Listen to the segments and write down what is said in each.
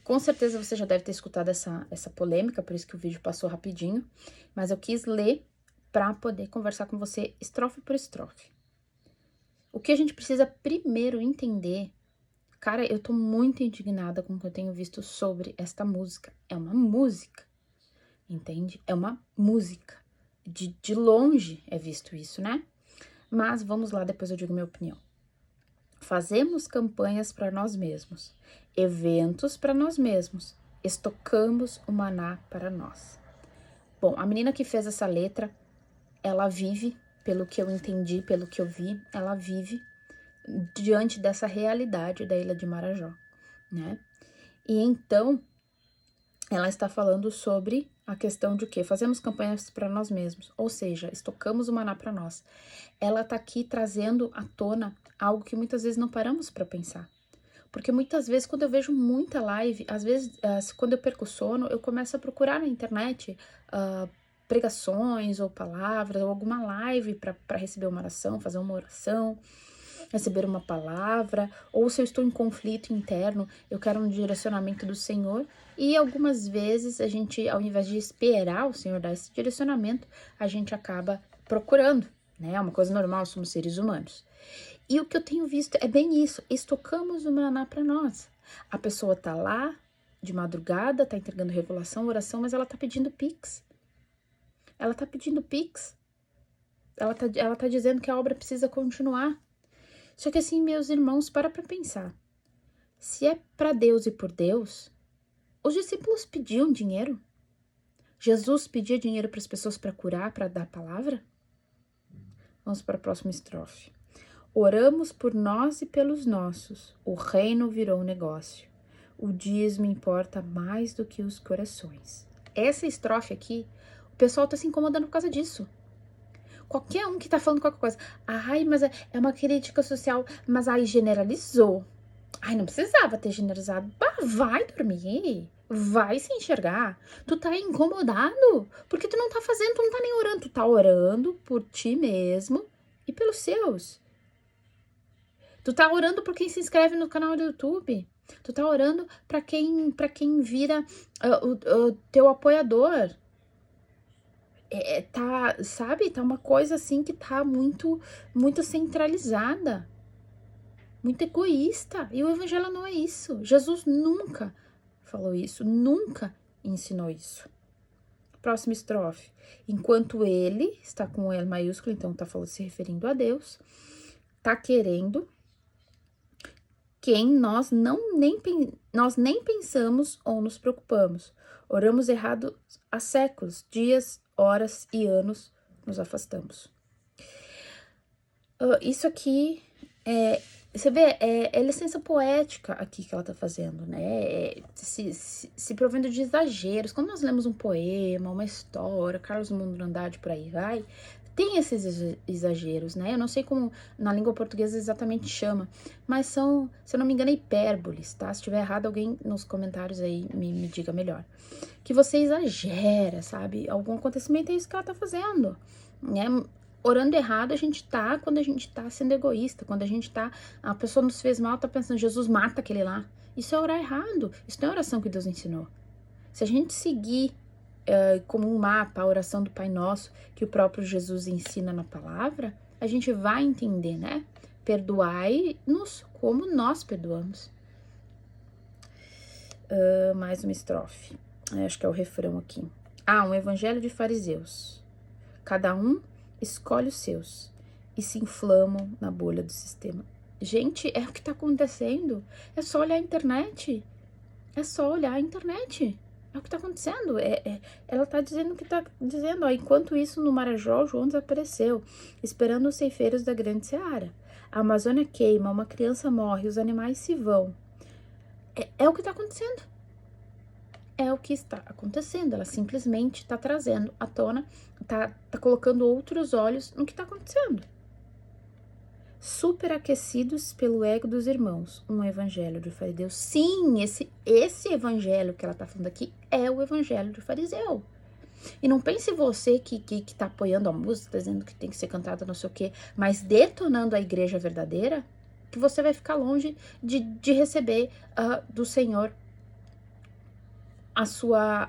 Com certeza você já deve ter escutado essa polêmica, por isso que o vídeo passou rapidinho, mas eu quis ler para poder conversar com você estrofe por estrofe. O que a gente precisa primeiro entender, cara, eu tô muito indignada com o que eu tenho visto sobre esta música. É uma música, entende? É uma música. De longe é visto isso, né? Mas vamos lá, depois eu digo minha opinião. Fazemos campanhas para nós mesmos, eventos para nós mesmos, estocamos o maná para nós. Bom, a menina que fez essa letra, ela vive, pelo que eu entendi, pelo que eu vi, ela vive diante dessa realidade da Ilha de Marajó, né? E então, ela está falando sobre a questão de que fazemos campanhas para nós mesmos, ou seja, estocamos o maná para nós. Ela tá aqui trazendo à tona algo que muitas vezes não paramos para pensar. Porque muitas vezes, quando eu vejo muita live, às vezes, quando eu perco o sono, eu começo a procurar na internet pregações ou palavras, ou alguma live para receber uma oração, fazer uma oração, receber uma palavra, ou se eu estou em conflito interno, eu quero um direcionamento do Senhor, e algumas vezes a gente, ao invés de esperar o Senhor dar esse direcionamento, a gente acaba procurando, né? É uma coisa normal, somos seres humanos. E o que eu tenho visto é bem isso, estocamos o maná para nós. A pessoa tá lá, de madrugada, tá entregando revelação, oração, mas ela tá pedindo pix. Ela tá pedindo pix. Ela tá dizendo que a obra precisa continuar. Só que assim, meus irmãos, para pensar. Se é para Deus e por Deus, os discípulos pediam dinheiro? Jesus pedia dinheiro para as pessoas para curar, para dar a palavra? Vamos para a próxima estrofe. Oramos por nós e pelos nossos, o reino virou um negócio. O dízimo importa mais do que os corações. Essa estrofe aqui, o pessoal tá se incomodando por causa disso. Qualquer um que tá falando qualquer coisa, ai, mas é uma crítica social, mas aí generalizou. Ai, não precisava ter generalizado. Vai dormir, vai se enxergar. Tu tá incomodado, porque tu não tá fazendo, tu não tá nem orando. Tu tá orando por ti mesmo e pelos seus. Tu tá orando por quem se inscreve no canal do YouTube. Tu tá orando pra quem vira o teu apoiador. Tá, sabe? Tá uma coisa assim que tá muito centralizada. Muito egoísta. E o evangelho não é isso. Jesus nunca falou isso, nunca ensinou isso. Próxima estrofe. Enquanto ele, está com L maiúsculo, então tá falando, se referindo a Deus, tá querendo quem nós nem pensamos ou nos preocupamos. Oramos errado há séculos, dias, horas e anos nos afastamos. Isso aqui você vê, é licença poética aqui que ela tá fazendo, né? Se provendo de exageros. Quando nós lemos um poema, uma história, Carlos Drummond de Andrade, por aí vai, tem esses exageros, né? Eu não sei como na língua portuguesa exatamente chama, mas são, se eu não me engano, hipérboles, tá? Se tiver errado, alguém nos comentários aí me diga melhor. Que você exagera, sabe? Algum acontecimento é isso que ela tá fazendo, né? Orando errado, a gente tá quando a gente tá sendo egoísta, quando a pessoa nos fez mal, tá pensando, Jesus mata aquele lá. Isso é orar errado, isso não é a oração que Deus ensinou. Se a gente seguir como um mapa a oração do Pai Nosso, que o próprio Jesus ensina na palavra, a gente vai entender, né? Perdoai-nos como nós perdoamos. Mais uma estrofe, acho que é o refrão aqui. Um evangelho de fariseus. Cada um escolhe os seus e se inflamam na bolha do sistema. Gente, é o que tá acontecendo. É só olhar a internet. É só olhar a internet. É o que tá acontecendo. Ela tá dizendo o que tá dizendo. Ó, enquanto isso, no Marajó, João desapareceu, esperando os ceifeiros da grande seara. A Amazônia queima, uma criança morre, os animais se vão. É o que tá acontecendo. É o que está acontecendo, ela simplesmente está trazendo à tona, tá colocando outros olhos no que está acontecendo. Superaquecidos pelo ego dos irmãos, um evangelho de fariseu. Sim, esse evangelho que ela está falando aqui é o evangelho de fariseu. E não pense você que tá apoiando a música, dizendo que tem que ser cantada não sei o quê, mas detonando a igreja verdadeira, que você vai ficar longe de receber do Senhor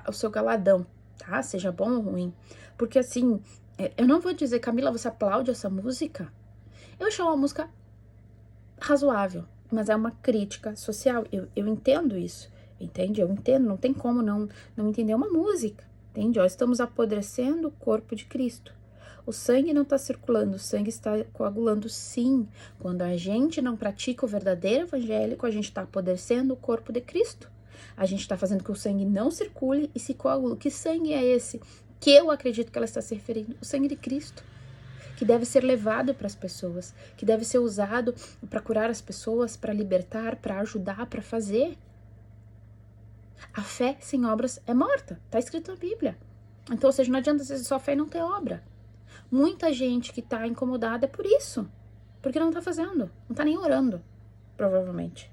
o seu galadão, tá? Seja bom ou ruim. Porque assim, eu não vou dizer, Camila, você aplaude essa música? Eu achei uma música razoável, mas é uma crítica social. Eu entendo isso, entende? Eu entendo, não tem como não entender uma música, entende? Ó, estamos apodrecendo o corpo de Cristo. O sangue não está circulando, o sangue está coagulando, sim. Quando a gente não pratica o verdadeiro evangélico, a gente está apodrecendo o corpo de Cristo. A gente está fazendo que o sangue não circule e se coagule. Que sangue é esse? Que eu acredito que ela está se referindo? O sangue de Cristo, que deve ser levado para as pessoas, que deve ser usado para curar as pessoas, para libertar, para ajudar, para fazer. A fé sem obras é morta, está escrito na Bíblia. Então, ou seja, não adianta ser só fé e não ter obra. Muita gente que está incomodada é por isso, porque não está fazendo, não está nem orando, provavelmente.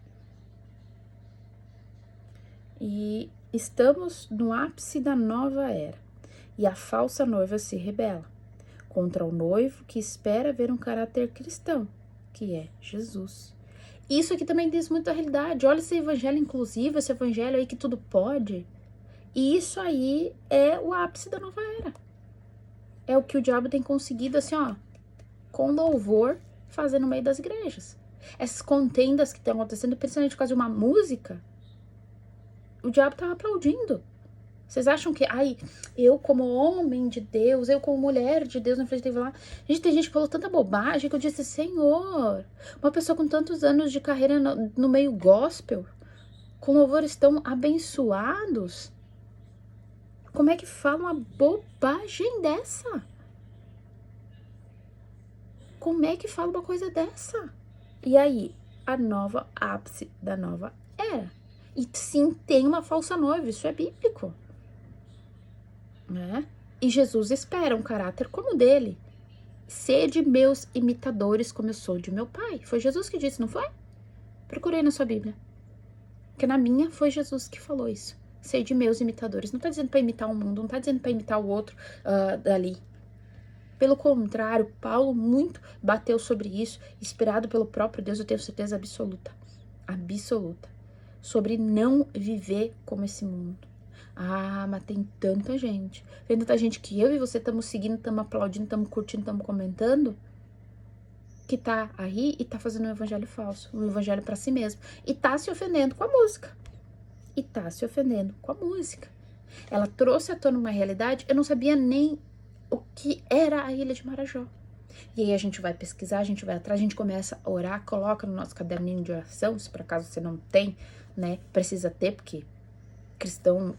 E estamos no ápice da nova era, e a falsa noiva se rebela contra o noivo que espera ver um caráter cristão, que é Jesus. Isso aqui também diz muito a realidade. Olha esse evangelho inclusivo, esse evangelho aí que tudo pode. E isso aí é o ápice da nova era. É o que o diabo tem conseguido, assim, ó, com louvor, fazer no meio das igrejas. Essas contendas que estão acontecendo, principalmente por causa de uma música, o diabo tá aplaudindo. Vocês acham que, eu como homem de Deus, eu como mulher de Deus, na frente de lá, gente, tem gente que falou tanta bobagem que eu disse, Senhor, uma pessoa com tantos anos de carreira no meio gospel, com louvores tão abençoados, como é que fala uma bobagem dessa? Como é que fala uma coisa dessa? E aí, a nova ápice da nova era. E sim, tem uma falsa noiva, isso é bíblico. Né? E Jesus espera um caráter como o dele. Sede meus imitadores como eu sou de meu pai. Foi Jesus que disse, não foi? Procurei na sua Bíblia. Porque na minha foi Jesus que falou isso. Sede meus imitadores. Não tá dizendo para imitar o mundo, não tá dizendo para imitar o outro dali. Pelo contrário, Paulo muito bateu sobre isso, inspirado pelo próprio Deus, eu tenho certeza absoluta, sobre não viver como esse mundo. Mas tem tanta gente, que eu e você estamos seguindo, estamos aplaudindo, estamos curtindo, estamos comentando, que tá aí e tá fazendo um evangelho falso, um evangelho para si mesmo, e tá se ofendendo com a música. Ela trouxe à tona uma realidade, eu não sabia nem o que era a Ilha de Marajó. E aí a gente vai pesquisar, a gente vai atrás, a gente começa a orar, coloca no nosso caderninho de oração, se por acaso você não tem, né, precisa ter, porque cristão,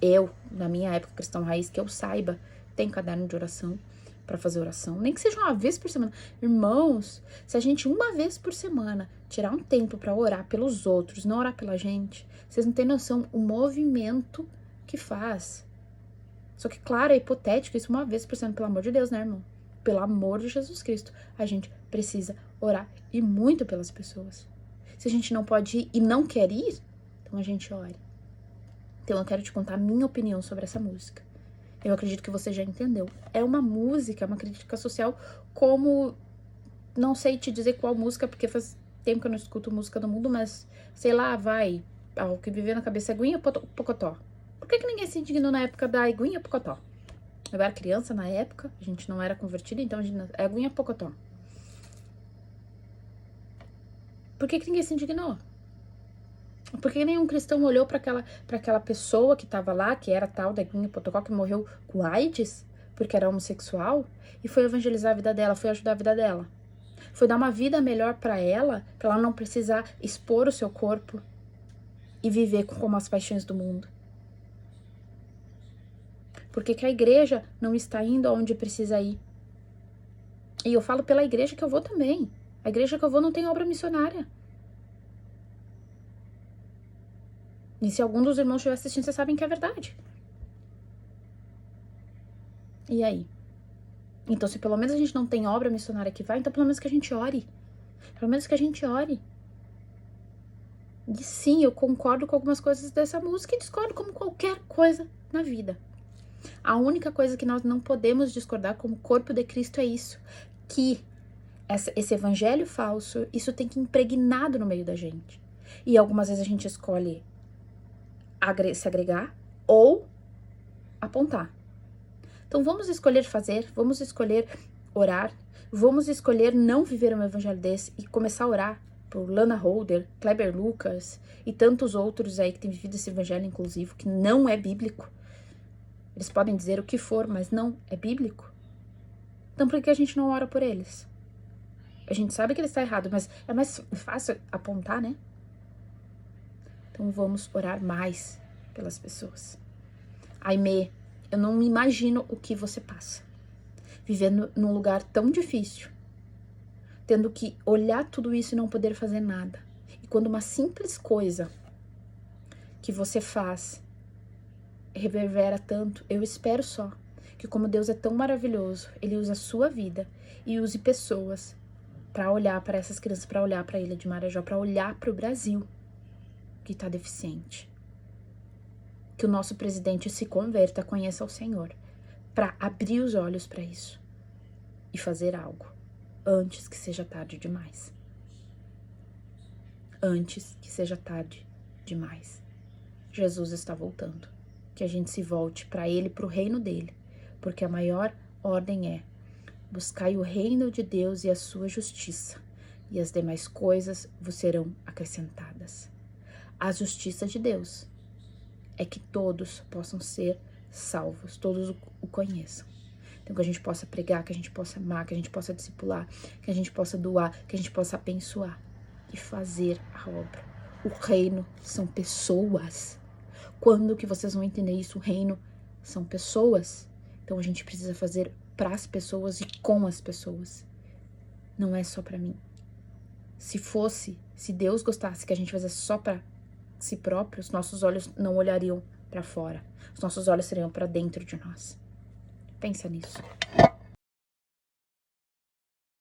na minha época, cristão raiz, que eu saiba, tem caderno de oração para fazer oração, nem que seja uma vez por semana. Irmãos, se a gente uma vez por semana tirar um tempo para orar pelos outros, não orar pela gente, vocês não têm noção o movimento que faz. Só que, claro, é hipotético isso uma vez por semana, pelo amor de Deus, né, irmão? Pelo amor de Jesus Cristo, a gente precisa orar e muito pelas pessoas. Se a gente não pode ir e não quer ir, então a gente ore. Então eu quero te contar a minha opinião sobre essa música. Eu acredito que você já entendeu. É uma música, é uma crítica social, como... Não sei te dizer qual música, porque faz tempo que eu não escuto música do mundo, mas, sei lá, o que viveu na cabeça é Aguinha Pocotó. Por que ninguém se indignou na época da Aguinha Pocotó? Eu era criança na época, a gente não era convertido, então a gente é Aguinha Pocotó. Por que ninguém se indignou? Por que nenhum cristão olhou para aquela pessoa que estava lá, que era tal da Aguinha Pocotó, que morreu com AIDS, porque era homossexual, e foi evangelizar a vida dela, foi ajudar a vida dela? Foi dar uma vida melhor para ela não precisar expor o seu corpo e viver como as paixões do mundo. Por que a igreja não está indo aonde precisa ir? E eu falo pela igreja que eu vou também. A igreja que eu vou não tem obra missionária. E se algum dos irmãos estiver assistindo, vocês sabem que é verdade. E aí? Então, se pelo menos a gente não tem obra missionária que vai, então pelo menos que a gente ore. E sim, eu concordo com algumas coisas dessa música e discordo como qualquer coisa na vida. A única coisa que nós não podemos discordar como corpo de Cristo é isso, que esse evangelho falso, isso tem que ir impregnado no meio da gente. E algumas vezes a gente escolhe se agregar ou apontar. Então vamos escolher fazer, vamos escolher orar, vamos escolher não viver um evangelho desse e começar a orar por Lana Holder, Kleber Lucas e tantos outros aí que têm vivido esse evangelho inclusivo, que não é bíblico. Eles podem dizer o que for, mas não é bíblico. Então por que a gente não ora por eles? A gente sabe que ele está errado, mas é mais fácil apontar, né? Então vamos orar mais pelas pessoas. Aimee, eu não me imagino o que você passa. Vivendo num lugar tão difícil. Tendo que olhar tudo isso e não poder fazer nada. E quando uma simples coisa que você faz reverbera tanto, eu espero só que como Deus é tão maravilhoso, Ele usa a sua vida e use pessoas para olhar para essas crianças, para olhar para a Ilha de Marajó, para olhar para o Brasil que está deficiente. Que o nosso presidente se converta, conheça o Senhor, para abrir os olhos para isso e fazer algo antes que seja tarde demais. Antes que seja tarde demais. Jesus está voltando. Que a gente se volte para Ele, para o reino dele, porque a maior ordem é: buscai o reino de Deus e a sua justiça, e as demais coisas vos serão acrescentadas. A justiça de Deus é que todos possam ser salvos, todos o conheçam. Então que a gente possa pregar, que a gente possa amar, que a gente possa discipular, que a gente possa doar, que a gente possa abençoar e fazer a obra. O reino são pessoas. Quando que vocês vão entender isso? O reino são pessoas. Então a gente precisa fazer para as pessoas e com as pessoas. Não é só para mim. Se Deus gostasse que a gente fizesse só para si próprio, os nossos olhos não olhariam para fora. Os nossos olhos seriam para dentro de nós. Pensa nisso.